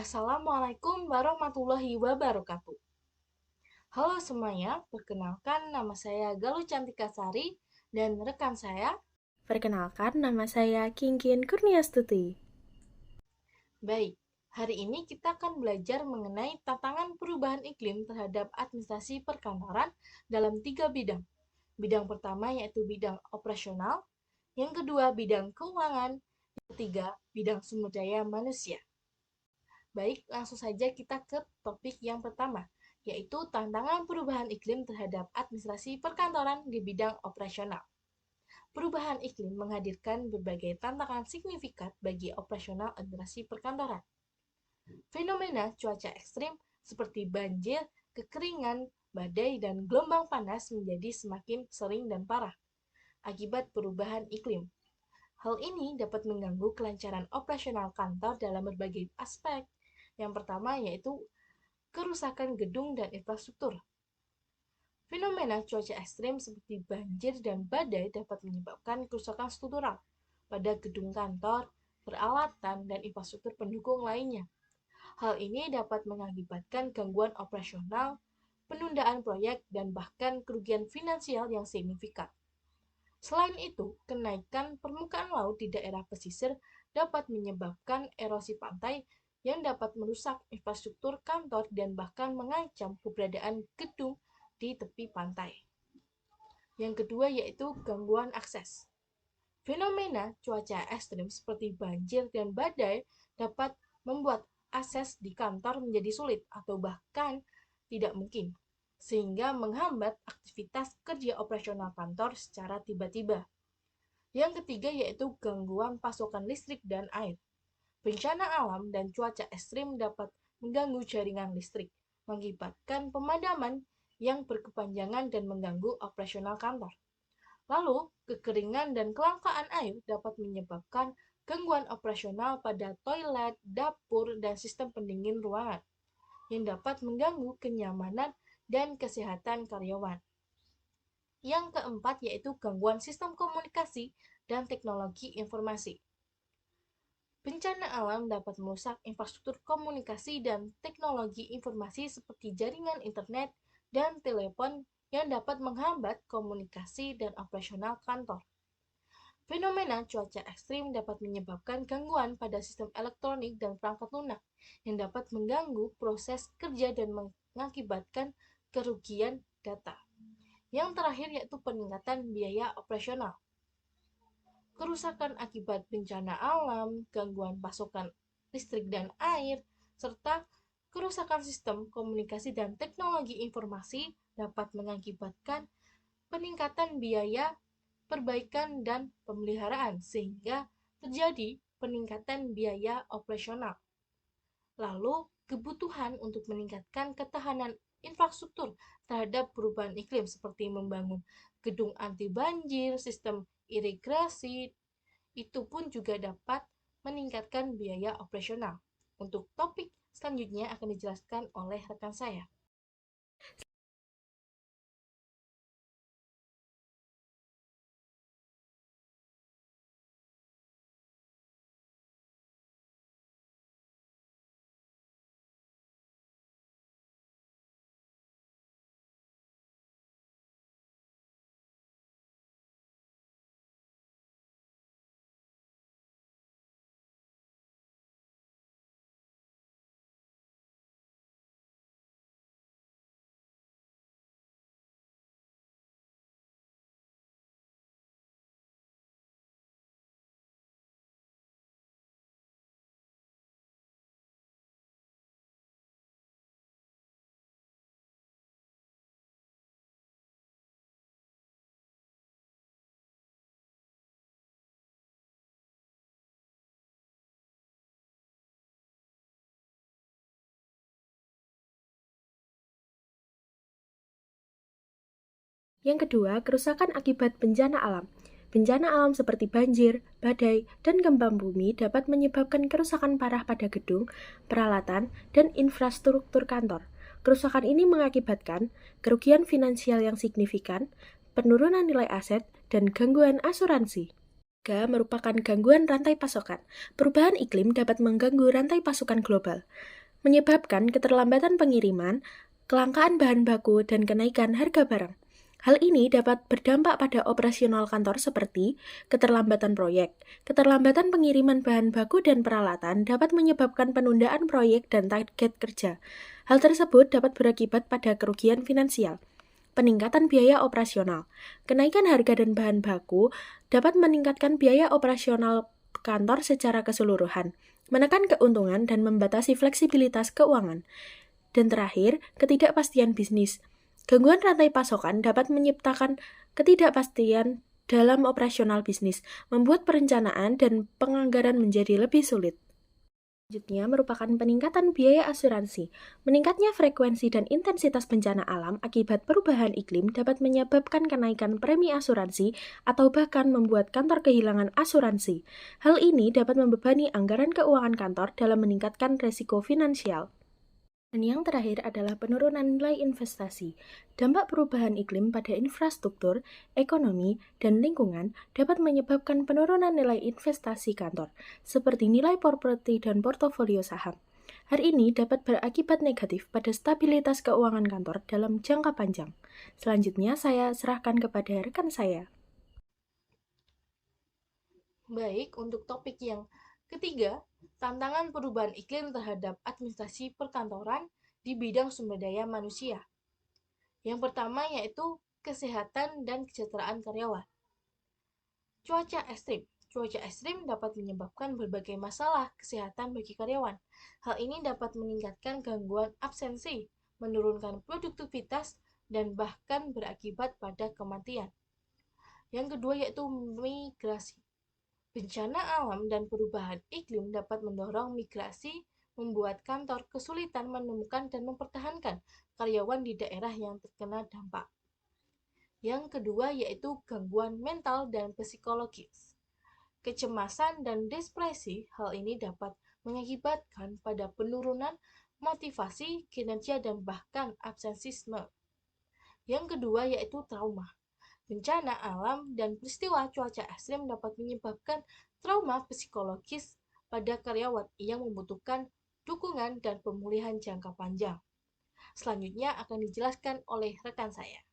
Assalamualaikum warahmatullahi wabarakatuh. Halo semuanya, perkenalkan nama saya Galuh Cantika Sari dan rekan saya. Perkenalkan, nama saya Kingkin Kurniastuti. Baik, hari ini kita akan belajar mengenai tantangan perubahan iklim terhadap administrasi perkantoran dalam 3 bidang. Bidang pertama yaitu bidang operasional, yang kedua bidang keuangan, yang ketiga bidang sumber daya manusia. Baik, langsung saja kita ke topik yang pertama, yaitu tantangan perubahan iklim terhadap administrasi perkantoran di bidang operasional. Perubahan iklim menghadirkan berbagai tantangan signifikan bagi operasional administrasi perkantoran. Fenomena cuaca ekstrim seperti banjir, kekeringan, badai, dan gelombang panas menjadi semakin sering dan parah akibat perubahan iklim. Hal ini dapat mengganggu kelancaran operasional kantor dalam berbagai aspek. Yang pertama yaitu kerusakan gedung dan infrastruktur. Fenomena cuaca ekstrim seperti banjir dan badai dapat menyebabkan kerusakan struktural pada gedung kantor, peralatan, dan infrastruktur pendukung lainnya. Hal ini dapat mengakibatkan gangguan operasional, penundaan proyek, dan bahkan kerugian finansial yang signifikan. Selain itu, kenaikan permukaan laut di daerah pesisir dapat menyebabkan erosi pantai yang dapat merusak infrastruktur kantor dan bahkan mengancam keberadaan gedung di tepi pantai. Yang kedua yaitu gangguan akses. Fenomena cuaca ekstrim seperti banjir dan badai dapat membuat akses di kantor menjadi sulit atau bahkan tidak mungkin, sehingga menghambat aktivitas kerja operasional kantor secara tiba-tiba. Yang ketiga yaitu gangguan pasokan listrik dan air. Bencana alam dan cuaca ekstrim dapat mengganggu jaringan listrik, mengakibatkan pemadaman yang berkepanjangan dan mengganggu operasional kantor. Lalu, kekeringan dan kelangkaan air dapat menyebabkan gangguan operasional pada toilet, dapur, dan sistem pendingin ruangan, yang dapat mengganggu kenyamanan dan kesehatan karyawan. Yang keempat yaitu gangguan sistem komunikasi dan teknologi informasi. Bencana alam dapat merusak infrastruktur komunikasi dan teknologi informasi seperti jaringan internet dan telepon yang dapat menghambat komunikasi dan operasional kantor. Fenomena cuaca ekstrim dapat menyebabkan gangguan pada sistem elektronik dan perangkat lunak yang dapat mengganggu proses kerja dan mengakibatkan kerugian data. Yang terakhir yaitu peningkatan biaya operasional. Kerusakan akibat bencana alam, gangguan pasokan listrik dan air, serta kerusakan sistem komunikasi dan teknologi informasi dapat mengakibatkan peningkatan biaya perbaikan dan pemeliharaan sehingga terjadi peningkatan biaya operasional. Lalu, kebutuhan untuk meningkatkan ketahanan infrastruktur terhadap perubahan iklim seperti membangun gedung anti banjir, sistem irigasi, itu pun juga dapat meningkatkan biaya operasional. Untuk topik selanjutnya akan dijelaskan oleh rekan saya. Yang kedua, kerusakan akibat bencana alam. Bencana alam seperti banjir, badai, dan gempa bumi dapat menyebabkan kerusakan parah pada gedung, peralatan, dan infrastruktur kantor. Kerusakan ini mengakibatkan kerugian finansial yang signifikan, penurunan nilai aset, dan gangguan asuransi. Ketiga, merupakan gangguan rantai pasokan. Perubahan iklim dapat mengganggu rantai pasokan global, menyebabkan keterlambatan pengiriman, kelangkaan bahan baku, dan kenaikan harga barang. Hal ini dapat berdampak pada operasional kantor seperti keterlambatan proyek. Keterlambatan pengiriman bahan baku dan peralatan dapat menyebabkan penundaan proyek dan target kerja. Hal tersebut dapat berakibat pada kerugian finansial. Peningkatan biaya operasional. Kenaikan harga dan bahan baku dapat meningkatkan biaya operasional kantor secara keseluruhan, menekan keuntungan dan membatasi fleksibilitas keuangan. Dan terakhir, ketidakpastian bisnis. Gangguan rantai pasokan dapat menciptakan ketidakpastian dalam operasional bisnis, membuat perencanaan dan penganggaran menjadi lebih sulit. Selanjutnya merupakan peningkatan biaya asuransi. Meningkatnya frekuensi dan intensitas bencana alam akibat perubahan iklim dapat menyebabkan kenaikan premi asuransi atau bahkan membuat kantor kehilangan asuransi. Hal ini dapat membebani anggaran keuangan kantor dalam meningkatkan resiko finansial. Dan yang terakhir adalah penurunan nilai investasi. Dampak perubahan iklim pada infrastruktur, ekonomi, dan lingkungan dapat menyebabkan penurunan nilai investasi kantor, seperti nilai properti dan portofolio saham. Hal ini dapat berakibat negatif pada stabilitas keuangan kantor dalam jangka panjang. Selanjutnya, saya serahkan kepada rekan saya. Baik, untuk topik yang ketiga, tantangan perubahan iklim terhadap administrasi perkantoran di bidang sumber daya manusia. Yang pertama yaitu kesehatan dan kesejahteraan karyawan. Cuaca ekstrim. Cuaca ekstrim dapat menyebabkan berbagai masalah kesehatan bagi karyawan. Hal ini dapat meningkatkan gangguan absensi, menurunkan produktivitas, dan bahkan berakibat pada kematian. Yang kedua yaitu migrasi. Bencana alam dan perubahan iklim dapat mendorong migrasi, membuat kantor kesulitan menemukan dan mempertahankan karyawan di daerah yang terkena dampak. Yang kedua yaitu gangguan mental dan psikologis. Kecemasan dan depresi, hal ini dapat mengakibatkan pada penurunan motivasi, kinerja, dan bahkan absensisme. Yang kedua yaitu trauma. Bencana alam dan peristiwa cuaca ekstrim dapat menyebabkan trauma psikologis pada karyawan yang membutuhkan dukungan dan pemulihan jangka panjang. Selanjutnya akan dijelaskan oleh rekan saya.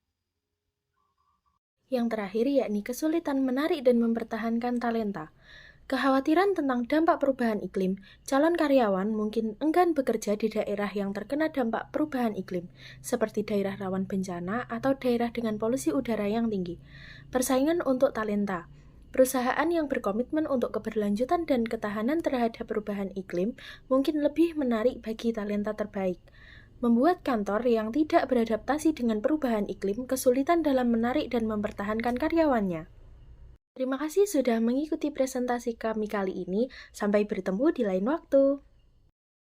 Yang terakhir yakni kesulitan menarik dan mempertahankan talenta. Kekhawatiran tentang dampak perubahan iklim, calon karyawan mungkin enggan bekerja di daerah yang terkena dampak perubahan iklim, seperti daerah rawan bencana atau daerah dengan polusi udara yang tinggi. Persaingan untuk talenta. Perusahaan yang berkomitmen untuk keberlanjutan dan ketahanan terhadap perubahan iklim mungkin lebih menarik bagi talenta terbaik. Membuat kantor yang tidak beradaptasi dengan perubahan iklim kesulitan dalam menarik dan mempertahankan karyawannya. Terima kasih sudah mengikuti presentasi kami kali ini. Sampai bertemu di lain waktu.